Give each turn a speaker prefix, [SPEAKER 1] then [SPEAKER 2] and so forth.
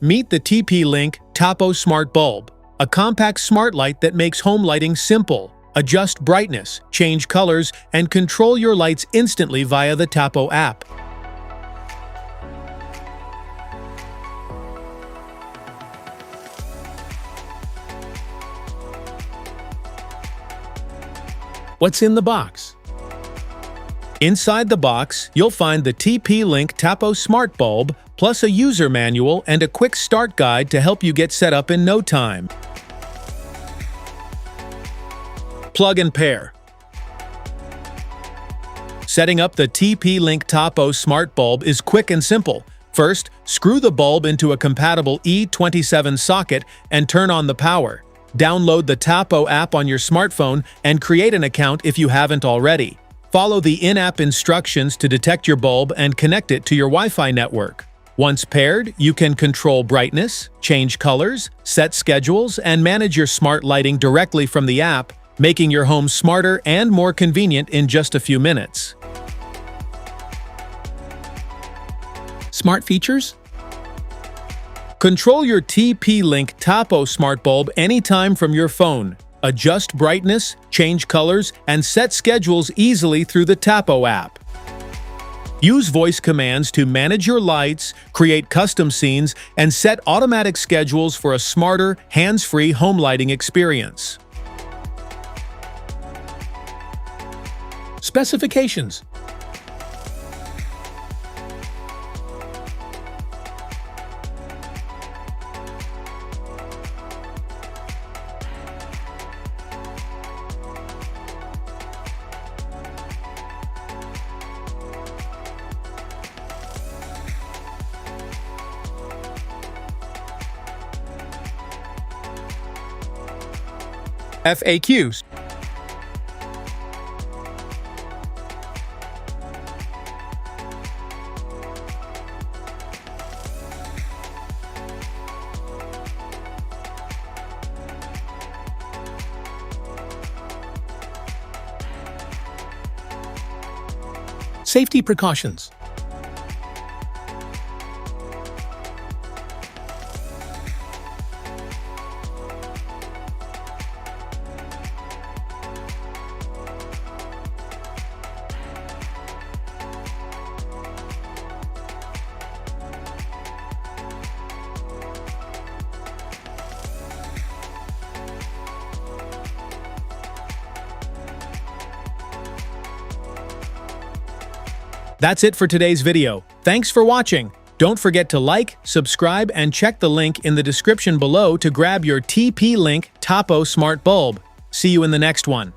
[SPEAKER 1] Meet the TP-Link Tapo Smart Bulb, a compact smart light that makes home lighting simple. Adjust brightness, change colors, and control your lights instantly via the Tapo app. What's in the box? Inside the box, you'll find the TP-Link Tapo Smart Bulb, plus a user manual and a quick start guide to help you get set up in no time. Plug and pair. Setting up the TP-Link Tapo Smart Bulb is quick and simple. First, screw the bulb into a compatible E27 socket and turn on the power. Download the Tapo app on your smartphone and create an account if you haven't already. Follow the in-app instructions to detect your bulb and connect it to your Wi-Fi network. Once paired, you can control brightness, change colors, set schedules, and manage your smart lighting directly from the app, making your home smarter and more convenient in just a few minutes. Smart features? Control your TP-Link Tapo Smart Bulb anytime from your phone. Adjust brightness, change colors, and set schedules easily through the Tapo app. Use voice commands to manage your lights, create custom scenes, and set automatic schedules for a smarter, hands-free home lighting experience. Specifications. FAQs. Safety precautions. That's it for today's video. Thanks for watching. Don't forget to like, subscribe, and check the link in the description below to grab your TP-Link Tapo Smart Bulb. See you in the next one.